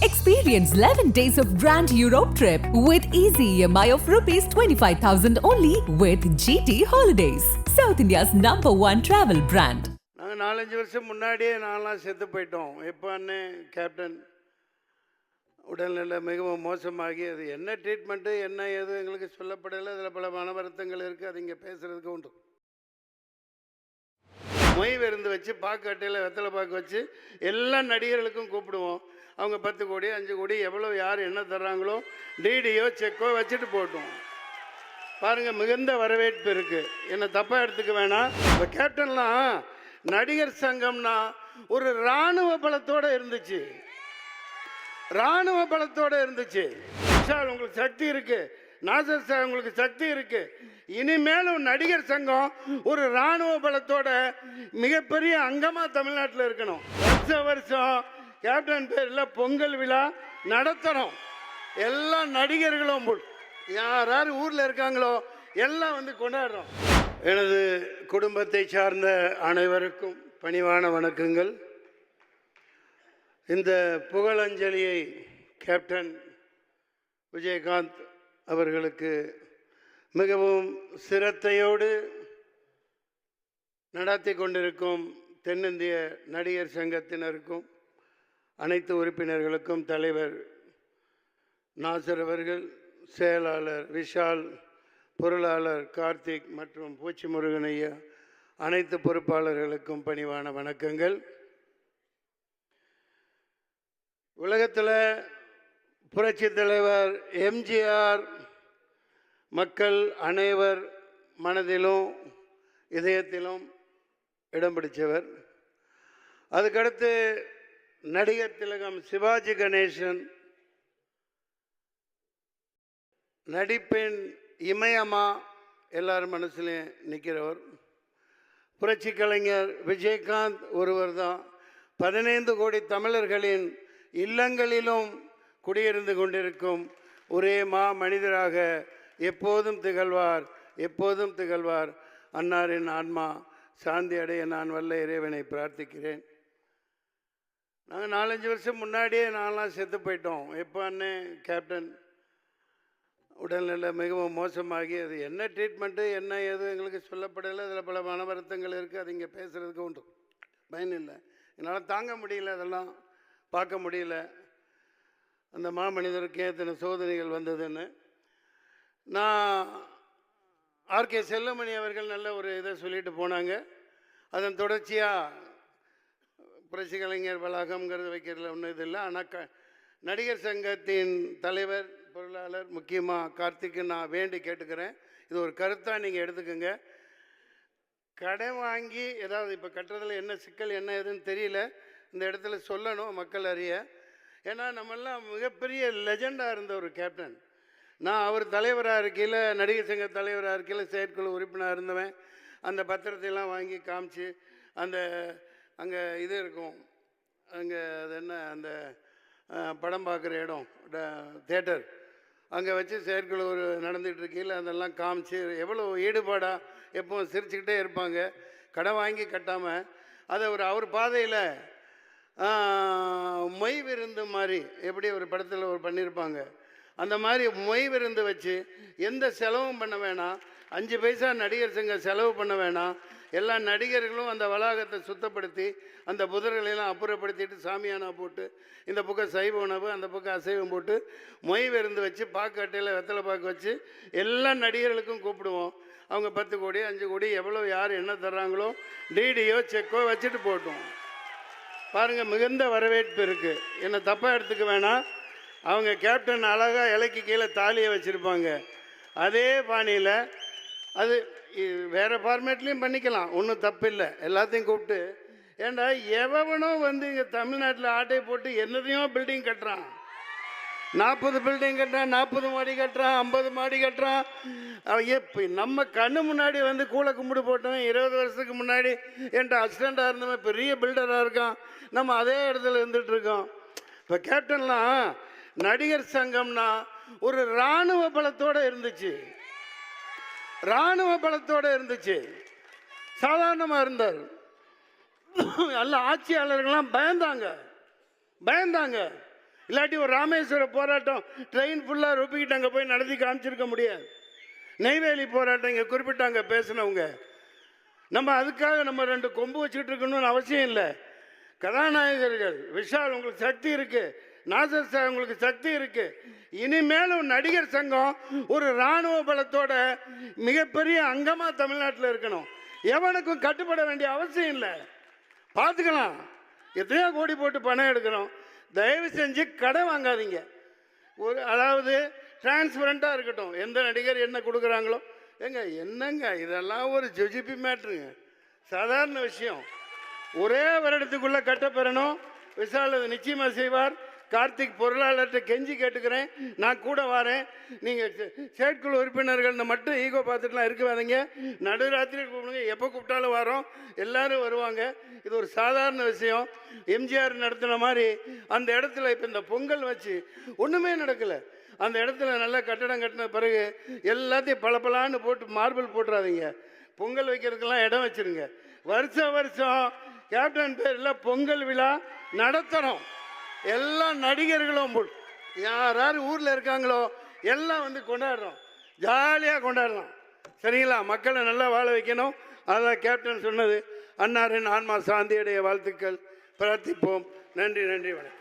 Experience 11 days of Grand Europe trip with easy EMI of rupees 25,000 only with GT Holidays, South India's #1 travel brand. நாங்கள் 4-5 வருஷம் முன்னாடியே நான்லாம் செத்து போயிட்டோம். எப்போ அண்ணன் கேப்டன் உடல்நிலை மிகவும் மோசமாகி அது என்ன ட்ரீட்மெண்ட்டு என்ன ஏது எங்களுக்கு சொல்லப்படலை. அதில் பல மன வருத்தங்கள் இருக்குது. அது இங்கே பேசுகிறதுக்கு உண்டு. மொய் விருந்து வச்சு பாக்கட்டையில் வெத்தலை பாக்கு வச்சு எல்லா நடிகர்களுக்கும் கூப்பிடுவோம். அவங்க 10 கோடி 5 கோடி எவ்வளோ யார் என்ன தர்றாங்களோ டிடியோ செக்கோ வச்சுட்டு போட்டோம். பாருங்கள், மிகுந்த வரவேற்பு இருக்குது. என்னை தப்பாக எடுத்துக்க வேணாம். இப்போ கேப்டன்லாம் நடிகர் சங்கம்னா ஒரு இராணுவ பலத்தோடு இருந்துச்சு. இராணுவ பலத்தோடு இருந்துச்சு. விஷால் உங்களுக்கு சக்தி இருக்குது, நாசர் சார் உங்களுக்கு சக்தி இருக்கு. இனிமேலும் நடிகர் சங்கம் ஒரு இராணுவ பலத்தோட மிகப்பெரிய அங்கமா தமிழ்நாட்டில் இருக்கணும். வருஷம் கேப்டன் பேரில் பொங்கல் விழா நடத்தணும். எல்லா நடிகர்களும் யார் யார் ஊரில் இருக்காங்களோ எல்லாம் வந்து கொண்டாடுறோம். எனது குடும்பத்தை சார்ந்த அனைவருக்கும் பணிவான வணக்கங்கள். இந்த புகழஞ்சலியை கேப்டன் விஜயகாந்த் அவர்களுக்கு மிகவும் சிரத்தையோடு நடத்தி கொண்டிருக்கும் தென்னிந்திய நடிகர் சங்கத்தினருக்கும் அனைத்து உறுப்பினர்களுக்கும் தலைவர் நாசர் அவர்கள், செயலாளர் விஷால், பொருளாளர் கார்த்திக் மற்றும் பூச்சி முருகன் ஐயா, அனைத்து பொறுப்பாளர்களுக்கும் பணிவான வணக்கங்கள். உலகத்தில் புரட்சி தலைவர் எம்ஜிஆர் மக்கள் அனைவர் மனதிலும் இதயத்திலும் இடம் பிடித்தவர். அதுக்கடுத்து நடிகர் திலகம் சிவாஜி கணேசன் நடிப்பின் இமயமா எல்லார் மனசுலையும் நிற்கிறவர். புரட்சி கலைஞர் விஜயகாந்த் ஒருவர் தான் 15 கோடி தமிழர்களின் இல்லங்களிலும் குடியிருந்து கொண்டிருக்கும் ஒரே மனிதராக எப்போதும் திகழ்வார், எப்போதும் திகழ்வார். அன்னாரின் ஆன்மா சாந்தி அடைய நான் வல்ல இறைவனை பிரார்த்திக்கிறேன். நாங்கள் 4-5 வருஷம் முன்னாடியே நான்லாம் செத்து போயிட்டோம். எப்போ அண்ணன் கேப்டன் உடல்நிலை மிகவும் மோசமாகி அது என்ன ட்ரீட்மெண்ட்டு என்ன ஏது எங்களுக்கு சொல்லப்படலை. அதில் பல மன வருத்தங்கள் இருக்குது. அது இங்கே பேசுகிறதுக்கு உண்டு. பயன் இல்லை. என்னால் தாங்க முடியல, அதெல்லாம் பார்க்க முடியல. அந்த மாமனிதருக்கு எத்தனை சோதனைகள் வந்ததுன்னு. நான் ஆர்கே செல்லமணி அவர்கள் நல்ல ஒரு இதை சொல்லிட்டு போனாங்க. அதன் தொடர்ச்சியாக புரட்சி கலைஞர் வளாகம்ங்கிறது வைக்கிறதுல ஒன்றும் இது இல்லை. ஆனால் நடிகர் சங்கத்தின் தலைவர் பொருளாளர் முக்கியமாக கார்த்திக்கு நான் வேண்டி கேட்டுக்கிறேன். இது ஒரு கருத்தாக நீங்கள் எடுத்துக்கோங்க. கடன் வாங்கி ஏதாவது இப்போ கட்டுறதுல என்ன சிக்கல் என்ன ஏதுன்னு தெரியல. இந்த இடத்துல சொல்லணும், மக்கள் அறிய. ஏன்னா நம்மெல்லாம் மிகப்பெரிய லெஜெண்டாக இருந்த ஒரு கேப்டன். நான் அவர் தலைவராக இருக்கையில், நடிகர் சங்க தலைவராக இருக்கையில் செயற்குழு உறுப்பினராக இருந்தவன். அந்த பத்திரத்தையெல்லாம் வாங்கி காமிச்சு, அந்த அங்கே இது இருக்கும், அங்கே அது என்ன அந்த படம் பார்க்குற இடம் தேட்டர், அங்கே வச்சு செயற்குழு நடந்துகிட்டு இருக்கையில் அதெல்லாம் காமிச்சு எவ்வளோ ஈடுபாடாக எப்பவும் சிரிச்சுக்கிட்டே இருப்பாங்க. கடன் வாங்கி கட்டாமல் அதை அவர் பாதையில் மொய் விருந்து மாதிரி எப்படி ஒரு படத்தில் பண்ணியிருப்பாங்க. அந்த மாதிரி மொய் விருந்து வச்சு எந்த செலவும் பண்ண வேணாம். 5 பைசா நடிகர் சங்கம் செலவு பண்ண வேணாம். எல்லா நடிகர்களும் அந்த வளாகத்தை சுத்தப்படுத்தி அந்த புதர்களெல்லாம் அப்புறப்படுத்திட்டு சாமியானா போட்டு, இந்த பக்கம் சைவ உணவு அந்த பக்கம் அசைவம் போட்டு மொய் விருந்து வச்சு பாக்கட்டையில் வெத்தலை பாக்கு வச்சு எல்லா நடிகர்களுக்கும் கூப்பிடுவோம். அவங்க 10 கோடி 5 கோடி எவ்வளோ யார் என்ன தர்றாங்களோ டிடியோ செக்கோ வச்சுட்டு போட்டோம். பாருங்கள், மிகுந்த வரவேற்பு இருக்குது. என்னை தப்பாக எடுத்துக்க வேணாம். அவங்க கேப்டன் அழகாக இலைக்கு கீழே தாலியை வச்சுருப்பாங்க. அதே பாணியில் அது வேறு ஃபார்மேட்லேயும் பண்ணிக்கலாம், ஒன்றும் தப்பு இல்லை. எல்லாத்தையும் கூப்பிட்டு, ஏண்டா எவனோ வந்து இங்கே தமிழ்நாட்டில் ஆட்டை போட்டு என்னதையும் பில்டிங் கட்டுறான். 40 பில்டிங் கட்டுறான், 40 மாடி கட்டுறான், 50 மாடி கட்டுறான். இப்போ நம்ம கண்ணு முன்னாடி வந்து கூளை கும்பிடு போட்டவன் 20 வருஷத்துக்கு முன்னாடி என்கிட்ட அசிஸ்டண்ட்டாக இருந்தவன் பெரிய பில்டராக இருக்கான். நம்ம அதே இடத்துல இருந்துகிட்டு இருக்கோம். இப்போ கேப்டன்லாம் நடிகர் சங்கம்னா ஒரு இராணுவ பலத்தோடு இருந்துச்சு. இராணுவ பலத்தோடு இருந்துச்சு. சாதாரணமாக இருந்தார். எல்லா ஆட்சியாளர்கள்லாம் பயந்தாங்க. இல்லாட்டி ஒரு ராமேஸ்வர போராட்டம் ட்ரெயின் ஃபுல்லாக ரொப்பிக்கிட்டு அங்கே போய் நடத்தி காமிச்சிருக்க முடியாது. நெய்வேலி போராட்டம் இங்கே குறிப்பிட்டாங்க பேசினவங்க. நம்ம அதுக்காக நம்ம 2 கொம்பு வச்சுக்கிட்டு இருக்கணும்னு அவசியம் இல்லை. கதாநாயகர்கள் விஷால் உங்களுக்கு சக்தி இருக்குது, நாசர் சார் உங்களுக்கு சக்தி இருக்குது. இனிமேலும் நடிகர் சங்கம் ஒரு இராணுவ பலத்தோட மிகப்பெரிய அங்கமாக தமிழ்நாட்டில் இருக்கணும். எவனுக்கும் கட்டுப்பட வேண்டிய அவசியம் இல்லை. பார்த்துக்கலாம், எத்தனையோ கோடி போட்டு பணம் எடுக்கிறோம். தயவு செஞ்சு கடை வாங்காதீங்க. அதாவது டிரான்ஸ்பரண்ட்டாக இருக்கட்டும். எந்த நடிகர் என்ன கொடுக்குறாங்களோ என்னங்க இதெல்லாம் ஒரு ஜிஜிபி மேட்ருங்க, சாதாரண விஷயம். ஒரே வருடத்துக்குள்ளே கட்டப்பெறணும். விஷால் அது நிச்சயமாக செய்வார். கார்த்திக் பொருளாளர்கிட்ட கெஞ்சி கேட்டுக்கிறேன், நான் கூட வரேன். நீங்கள் செயற்குழு உறுப்பினர்கள் மட்டும் ஈகோ பார்த்துட்டுலாம் இருக்காதீங்க. நடுராத்திரி கூப்பிடுங்க, எப்போ கூப்பிட்டாலும் வரோம், எல்லோரும் வருவாங்க. இது ஒரு சாதாரண விஷயம். எம்ஜிஆர் நடத்தின மாதிரி அந்த இடத்துல இப்போ இந்த பொங்கல் வச்சு ஒன்றுமே நடக்கலை. அந்த இடத்துல நல்லா கட்டடம் கட்டின பிறகு எல்லாத்தையும் பளபளான்னு போட்டு மார்பிள் போட்டுறாதீங்க. பொங்கல் வைக்கிறதுக்கெல்லாம் இடம் வச்சுருங்க. வருஷம் வருஷம் கேப்டன் பேரில் பொங்கல் விழா நடத்தணும். எல்லா நடிகர்களும் யார் யார் ஊரில் இருக்காங்களோ எல்லாம் வந்து கொண்டாடுறோம், ஜாலியாக கொண்டாடலாம். சரிங்களா? மக்களை நல்லா வாழ வைக்கணும். அதான் கேப்டன் சொன்னது. அன்னாரின் ஆன்மா சாந்தியுடைய வாழ்த்துக்கள். பிரார்த்திப்போம். நன்றி, நன்றி, வணக்கம்.